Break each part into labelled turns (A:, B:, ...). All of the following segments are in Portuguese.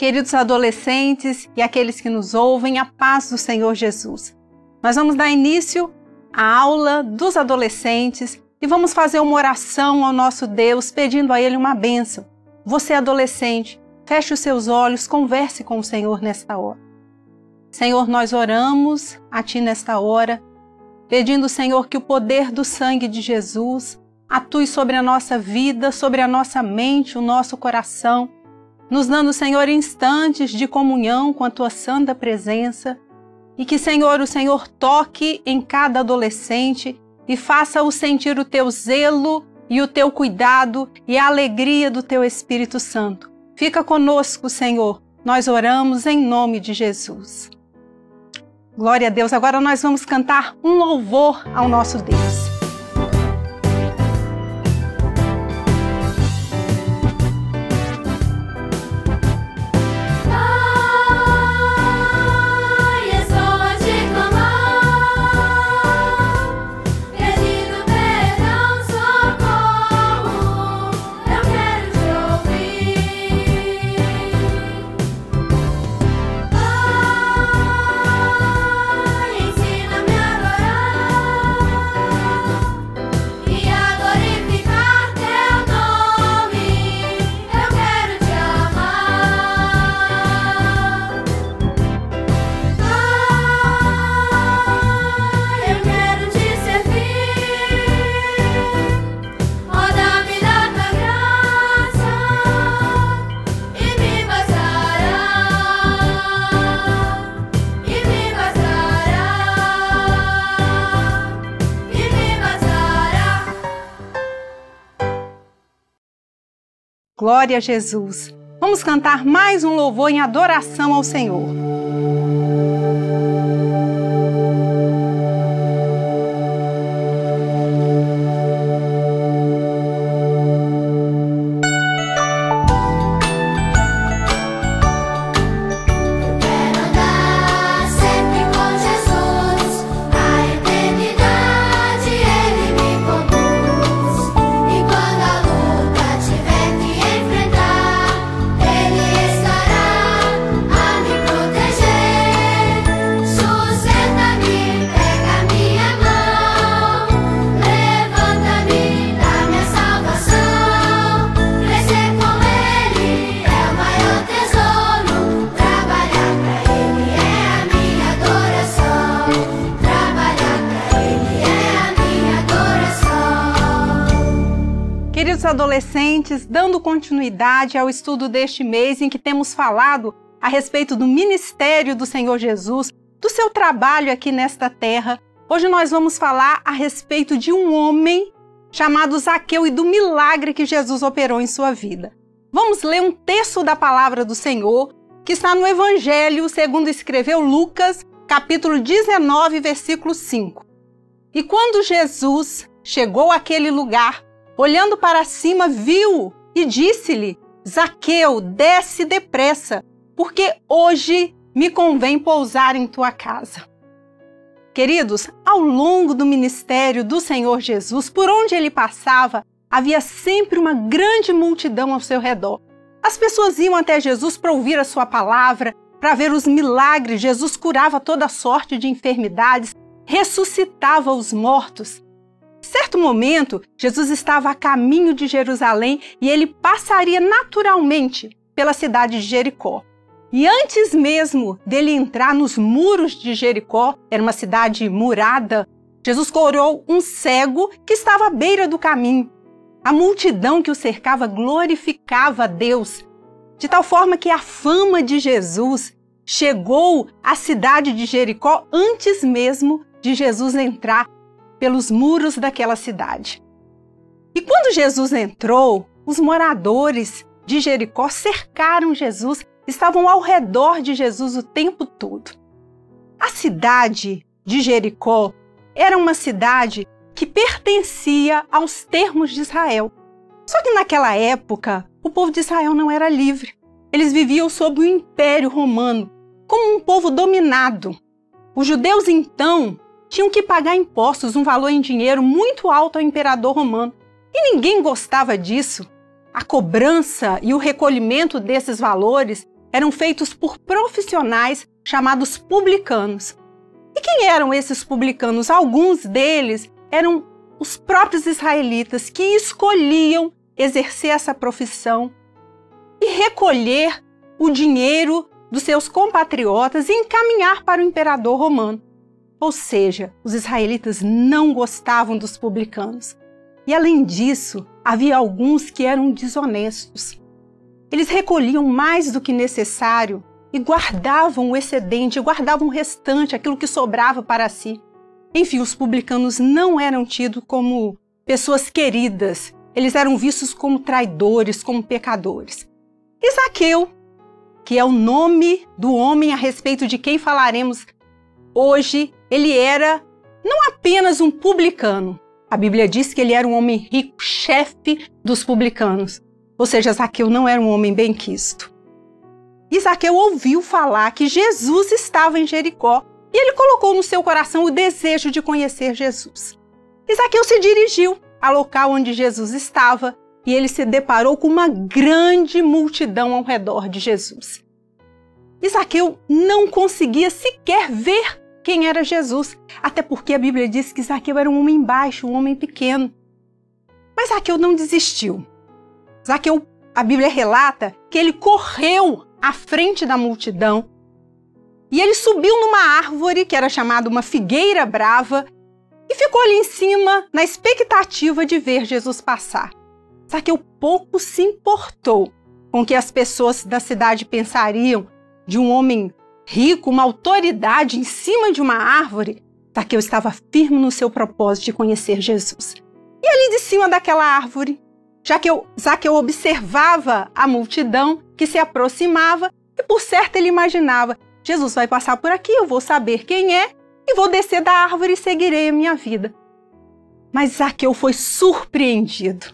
A: queridos adolescentes e aqueles que nos ouvem, a paz do Senhor Jesus. Nós vamos dar início à aula dos adolescentes e vamos fazer uma oração ao nosso Deus, pedindo a Ele uma bênção. Você, adolescente, feche os seus olhos, converse com o Senhor nesta hora. Senhor, nós oramos a Ti nesta hora, pedindo, Senhor, que o poder do sangue de Jesus atue sobre a nossa vida, sobre a nossa mente, o nosso coração, nos dando, Senhor, instantes de comunhão com a Tua santa presença e que, Senhor, o Senhor toque em cada adolescente e faça-o sentir o Teu zelo e o Teu cuidado e a alegria do Teu Espírito Santo. Fica conosco, Senhor, nós oramos em nome de Jesus. Glória a Deus. Agora nós vamos cantar um louvor ao nosso Deus. Glória a Jesus. Vamos cantar mais um louvor em adoração ao Senhor. Queridos adolescentes, dando continuidade ao estudo deste mês em que temos falado a respeito do ministério do Senhor Jesus, do seu trabalho aqui nesta terra, hoje nós vamos falar a respeito de um homem chamado Zaqueu e do milagre que Jesus operou em sua vida. Vamos ler um texto da palavra do Senhor que está no Evangelho segundo escreveu Lucas, capítulo 19, versículo 5. E quando Jesus chegou àquele lugar, olhando para cima, viu e disse-lhe: Zaqueu, desce depressa, porque hoje me convém pousar em tua casa. Queridos, ao longo do ministério do Senhor Jesus, por onde ele passava, havia sempre uma grande multidão ao seu redor. As pessoas iam até Jesus para ouvir a sua palavra, para ver os milagres. Jesus curava toda sorte de enfermidades, ressuscitava os mortos. Certo momento, Jesus estava a caminho de Jerusalém e ele passaria naturalmente pela cidade de Jericó. E antes mesmo dele entrar nos muros de Jericó, era uma cidade murada, Jesus curou um cego que estava à beira do caminho. A multidão que o cercava glorificava a Deus, de tal forma que a fama de Jesus chegou à cidade de Jericó antes mesmo de Jesus entrar pelos muros daquela cidade. E quando Jesus entrou, os moradores de Jericó cercaram Jesus, estavam ao redor de Jesus o tempo todo. A cidade de Jericó era uma cidade que pertencia aos termos de Israel. Só que naquela época, o povo de Israel não era livre. Eles viviam sob o Império Romano, como um povo dominado. Os judeus, então, tinham que pagar impostos, um valor em dinheiro muito alto ao imperador romano. E ninguém gostava disso. A cobrança e o recolhimento desses valores eram feitos por profissionais chamados publicanos. E quem eram esses publicanos? Alguns deles eram os próprios israelitas que escolhiam exercer essa profissão e recolher o dinheiro dos seus compatriotas e encaminhar para o imperador romano. Ou seja, os israelitas não gostavam dos publicanos. E além disso, havia alguns que eram desonestos. Eles recolhiam mais do que necessário e guardavam o excedente, guardavam o restante, aquilo que sobrava para si. Enfim, os publicanos não eram tidos como pessoas queridas. Eles eram vistos como traidores, como pecadores. E Zaqueu, que é o nome do homem a respeito de quem falaremos hoje, ele era não apenas um publicano. A Bíblia diz que ele era um homem rico, chefe dos publicanos. Ou seja, Zaqueu não era um homem benquisto. E Zaqueu ouviu falar que Jesus estava em Jericó e ele colocou no seu coração o desejo de conhecer Jesus. E Zaqueu se dirigiu ao local onde Jesus estava e ele se deparou com uma grande multidão ao redor de Jesus. E Zaqueu não conseguia sequer ver quem era Jesus, até porque a Bíblia diz que Zaqueu era um homem baixo, um homem pequeno. Mas Zaqueu não desistiu. Zaqueu, a Bíblia relata que ele correu à frente da multidão e ele subiu numa árvore que era chamada uma figueira brava e ficou ali em cima na expectativa de ver Jesus passar. Zaqueu pouco se importou com o que as pessoas da cidade pensariam de um homem rico, uma autoridade em cima de uma árvore. Zaqueu estava firme no seu propósito de conhecer Jesus. E ali de cima daquela árvore, Zaqueu observava a multidão que se aproximava e por certo ele imaginava: Jesus vai passar por aqui, eu vou saber quem é e vou descer da árvore e seguirei a minha vida. Mas Zaqueu foi surpreendido,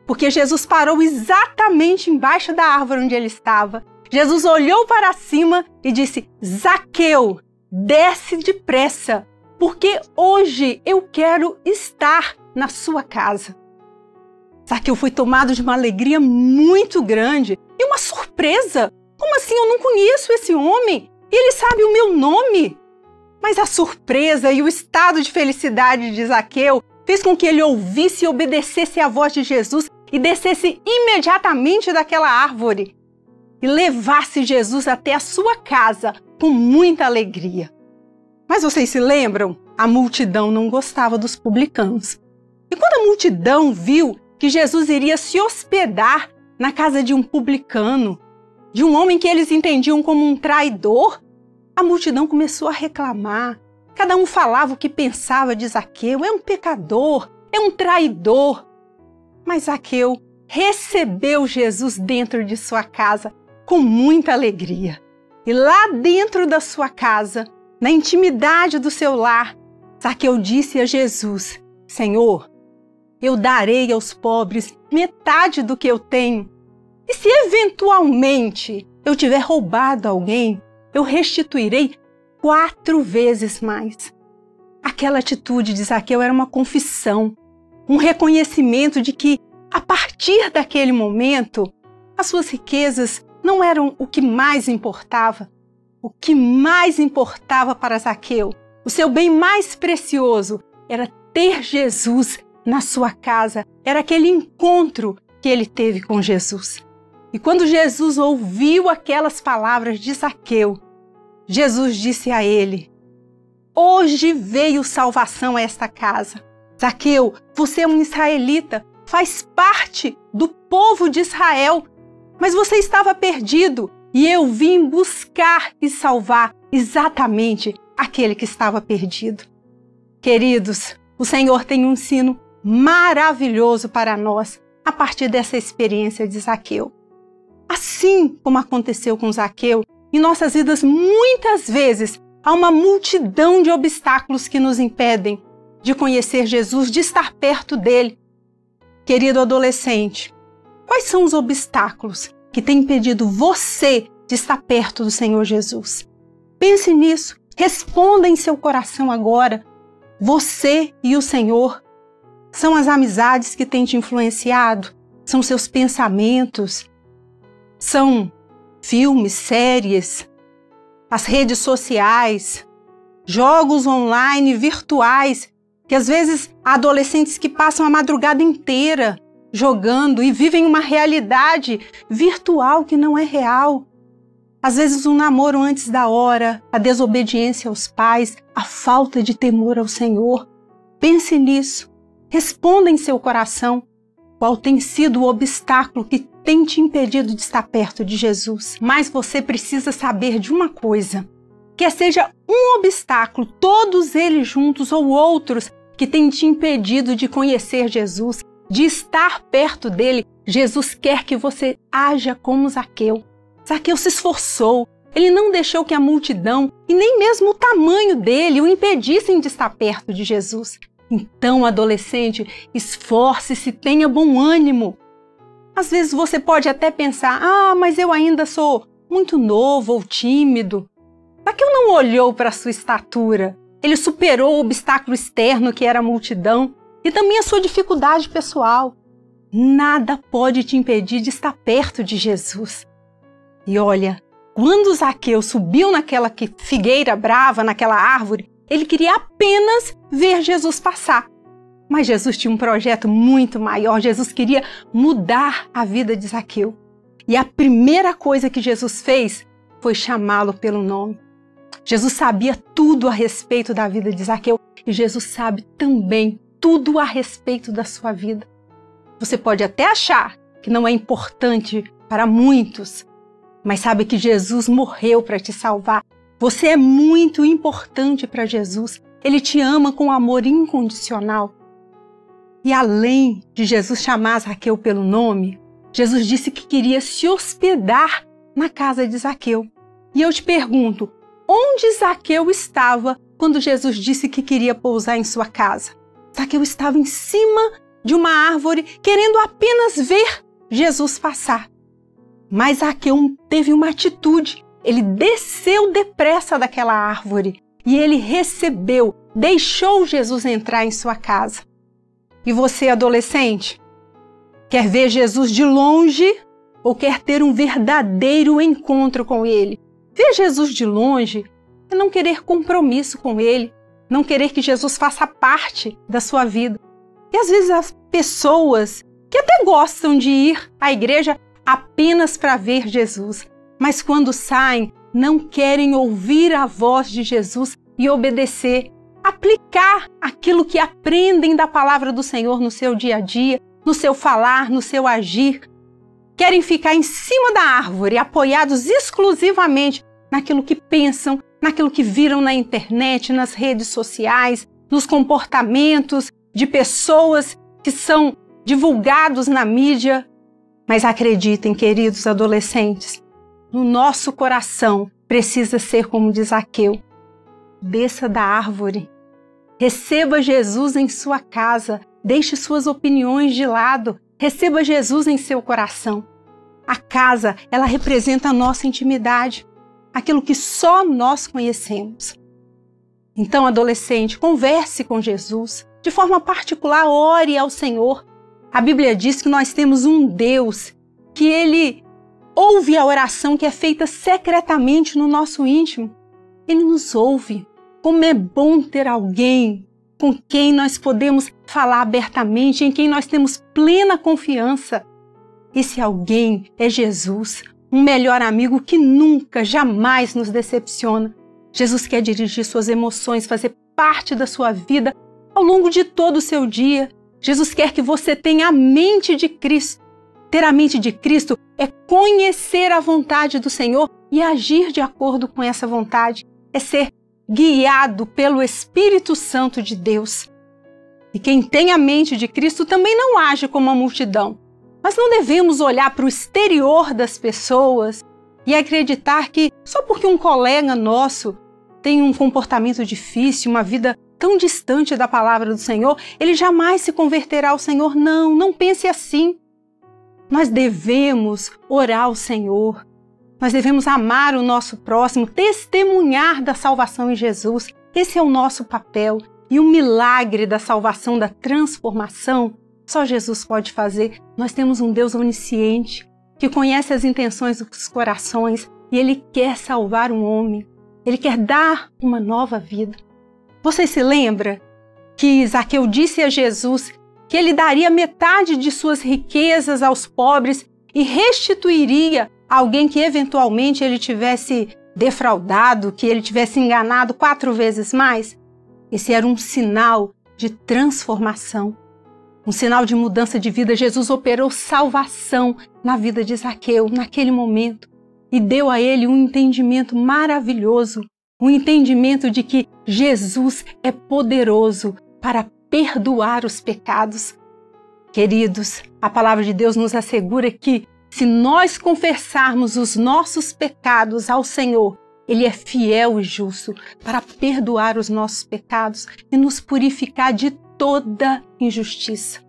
A: porque Jesus parou exatamente embaixo da árvore onde ele estava. Jesus olhou para cima e disse: Zaqueu, desce depressa, porque hoje eu quero estar na sua casa. Zaqueu foi tomado de uma alegria muito grande e uma surpresa. Como assim? Eu não conheço esse homem e ele sabe o meu nome. Mas a surpresa e o estado de felicidade de Zaqueu fez com que ele ouvisse e obedecesse à voz de Jesus e descesse imediatamente daquela árvore e levasse Jesus até a sua casa com muita alegria. Mas vocês se lembram? A multidão não gostava dos publicanos. E quando a multidão viu que Jesus iria se hospedar na casa de um publicano, de um homem que eles entendiam como um traidor, a multidão começou a reclamar. Cada um falava o que pensava de Zaqueu: é um pecador, é um traidor. Mas Zaqueu recebeu Jesus dentro de sua casa com muita alegria. E lá dentro da sua casa, na intimidade do seu lar, Zaqueu disse a Jesus: Senhor, eu darei aos pobres metade do que eu tenho. E se eventualmente eu tiver roubado alguém, eu restituirei 4 vezes mais. Aquela atitude de Zaqueu era uma confissão, um reconhecimento de que, a partir daquele momento, as suas riquezas não eram o que mais importava. O que mais importava para Zaqueu, o seu bem mais precioso, era ter Jesus na sua casa. Era aquele encontro que ele teve com Jesus. E quando Jesus ouviu aquelas palavras de Zaqueu, Jesus disse a ele: hoje veio salvação a esta casa. Zaqueu, você é um israelita, faz parte do povo de Israel, mas você estava perdido e eu vim buscar e salvar exatamente aquele que estava perdido. Queridos, o Senhor tem um ensino maravilhoso para nós a partir dessa experiência de Zaqueu. Assim como aconteceu com Zaqueu, em nossas vidas muitas vezes há uma multidão de obstáculos que nos impedem de conhecer Jesus, de estar perto dele. Querido adolescente, quais são os obstáculos que têm impedido você de estar perto do Senhor Jesus? Pense nisso, responda em seu coração agora. Você e o Senhor são as amizades que têm te influenciado? São seus pensamentos? São filmes, séries, as redes sociais, jogos online virtuais, que às vezes há adolescentes que passam a madrugada inteira jogando e vivem uma realidade virtual que não é real. Às vezes um namoro antes da hora, a desobediência aos pais, a falta de temor ao Senhor. Pense nisso. Responda em seu coração qual tem sido o obstáculo que tem te impedido de estar perto de Jesus. Mas você precisa saber de uma coisa, quer seja um obstáculo, todos eles juntos ou outros que têm te impedido de conhecer Jesus, de estar perto dele, Jesus quer que você haja como Zaqueu. Zaqueu se esforçou, ele não deixou que a multidão e nem mesmo o tamanho dele o impedissem de estar perto de Jesus. Então, adolescente, esforce-se, tenha bom ânimo. Às vezes você pode até pensar, mas eu ainda sou muito novo ou tímido. Zaqueu não olhou para a sua estatura, ele superou o obstáculo externo que era a multidão e também a sua dificuldade pessoal. Nada pode te impedir de estar perto de Jesus. E olha, quando Zaqueu subiu naquela figueira brava, naquela árvore, ele queria apenas ver Jesus passar. Mas Jesus tinha um projeto muito maior, Jesus queria mudar a vida de Zaqueu. E a primeira coisa que Jesus fez foi chamá-lo pelo nome. Jesus sabia tudo a respeito da vida de Zaqueu e Jesus sabe também tudo a respeito da sua vida. Você pode até achar que não é importante para muitos, mas sabe que Jesus morreu para te salvar. Você é muito importante para Jesus. Ele te ama com amor incondicional. E além de Jesus chamar Zaqueu pelo nome, Jesus disse que queria se hospedar na casa de Zaqueu. E eu te pergunto, onde Zaqueu estava quando Jesus disse que queria pousar em sua casa? Zaqueu estava em cima de uma árvore, querendo apenas ver Jesus passar. Mas Zaqueu teve uma atitude. Ele desceu depressa daquela árvore e ele recebeu, deixou Jesus entrar em sua casa. E você, adolescente, quer ver Jesus de longe ou quer ter um verdadeiro encontro com ele? Ver Jesus de longe é não querer compromisso com ele, não querer que Jesus faça parte da sua vida. E às vezes as pessoas que até gostam de ir à igreja apenas para ver Jesus, mas quando saem não querem ouvir a voz de Jesus e obedecer, aplicar aquilo que aprendem da palavra do Senhor no seu dia a dia, no seu falar, no seu agir. Querem ficar em cima da árvore, apoiados exclusivamente naquilo que pensam, naquilo que viram na internet, nas redes sociais, nos comportamentos de pessoas que são divulgados na mídia. Mas acreditem, queridos adolescentes, no nosso coração precisa ser como de Zaqueu. Desça da árvore, receba Jesus em sua casa, deixe suas opiniões de lado, receba Jesus em seu coração. A casa, ela representa a nossa intimidade, aquilo que só nós conhecemos. Então, adolescente, converse com Jesus. De forma particular, ore ao Senhor. A Bíblia diz que nós temos um Deus que Ele ouve a oração que é feita secretamente no nosso íntimo. Ele nos ouve. Como é bom ter alguém com quem nós podemos falar abertamente, em quem nós temos plena confiança. Esse alguém é Jesus, um melhor amigo que nunca, jamais nos decepciona. Jesus quer dirigir suas emoções, fazer parte da sua vida ao longo de todo o seu dia. Jesus quer que você tenha a mente de Cristo. Ter a mente de Cristo é conhecer a vontade do Senhor e agir de acordo com essa vontade. É ser guiado pelo Espírito Santo de Deus. E quem tem a mente de Cristo também não age como a multidão. Nós não devemos olhar para o exterior das pessoas e acreditar que só porque um colega nosso tem um comportamento difícil, uma vida tão distante da palavra do Senhor, ele jamais se converterá ao Senhor. Não, não pense assim. Nós devemos orar ao Senhor. Nós devemos amar o nosso próximo, testemunhar da salvação em Jesus. Esse é o nosso papel. E o milagre da salvação, da transformação, só Jesus pode fazer. Nós temos um Deus onisciente, que conhece as intenções dos corações e Ele quer salvar um homem. Ele quer dar uma nova vida. Você se lembra que Zaqueu disse a Jesus que ele daria metade de suas riquezas aos pobres e restituiria a alguém que eventualmente ele tivesse defraudado, que ele tivesse enganado 4 vezes mais? Esse era um sinal de transformação, um sinal de mudança de vida. Jesus operou salvação na vida de Zaqueu naquele momento e deu a ele um entendimento maravilhoso, um entendimento de que Jesus é poderoso para perdoar os pecados. Queridos, a palavra de Deus nos assegura que se nós confessarmos os nossos pecados ao Senhor, Ele é fiel e justo para perdoar os nossos pecados e nos purificar de toda injustiça.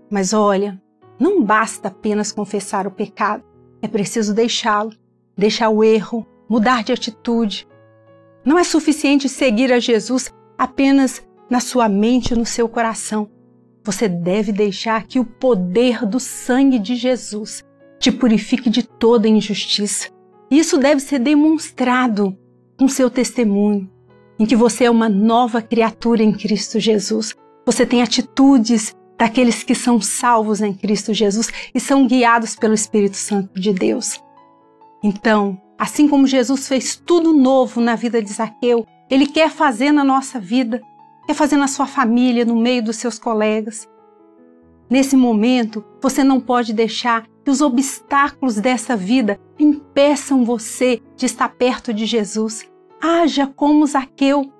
A: Mas olha, não basta apenas confessar o pecado, é preciso deixá-lo, deixar o erro, mudar de atitude. Não é suficiente seguir a Jesus apenas na sua mente e no seu coração. Você deve deixar que o poder do sangue de Jesus te purifique de toda injustiça. Isso deve ser demonstrado com seu testemunho, em que você é uma nova criatura em Cristo Jesus. Você tem atitudes daqueles que são salvos em Cristo Jesus e são guiados pelo Espírito Santo de Deus. Então, assim como Jesus fez tudo novo na vida de Zaqueu, Ele quer fazer na nossa vida, quer fazer na sua família, no meio dos seus colegas. Nesse momento, você não pode deixar que os obstáculos dessa vida impeçam você de estar perto de Jesus. Haja como Zaqueu.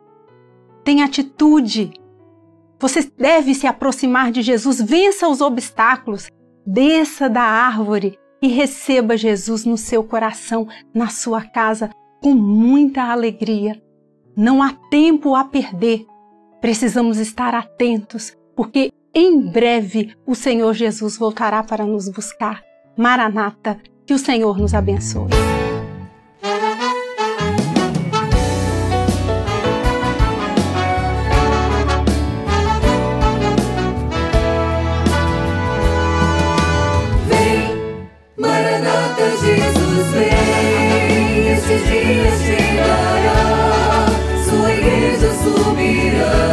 A: Tenha atitude. Você deve se aproximar de Jesus. Vença os obstáculos. Desça da árvore e receba Jesus no seu coração, na sua casa, com muita alegria. Não há tempo a perder. Precisamos estar atentos, porque em breve o Senhor Jesus voltará para nos buscar. Maranata, que o Senhor nos abençoe.
B: Vem, Maranata, Jesus vem, estes dias chegará, sua igreja subirá.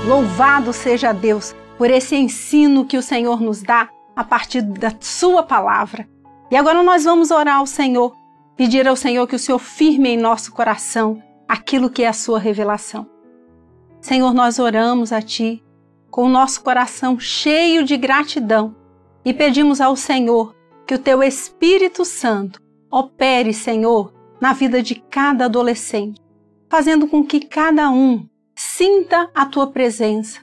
A: Louvado seja Deus por esse ensino que o Senhor nos dá a partir da sua palavra. E agora nós vamos orar ao Senhor, pedir ao Senhor que o Senhor firme em nosso coração aquilo que é a sua revelação. Senhor, nós oramos a Ti com o nosso coração cheio de gratidão e pedimos ao Senhor que o Teu Espírito Santo Opere, Senhor, na vida de cada adolescente, fazendo com que cada um sinta a Tua presença,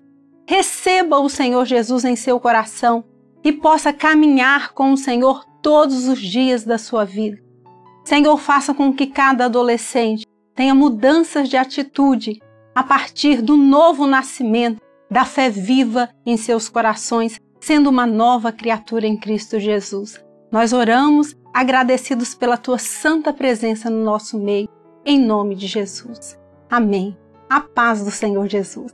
A: receba o Senhor Jesus em seu coração e possa caminhar com o Senhor todos os dias da sua vida. Senhor, faça com que cada adolescente tenha mudanças de atitude a partir do novo nascimento, da fé viva em seus corações, sendo uma nova criatura em Cristo Jesus. Nós oramos agradecidos pela Tua santa presença no nosso meio, em nome de Jesus. Amém. A paz do Senhor Jesus.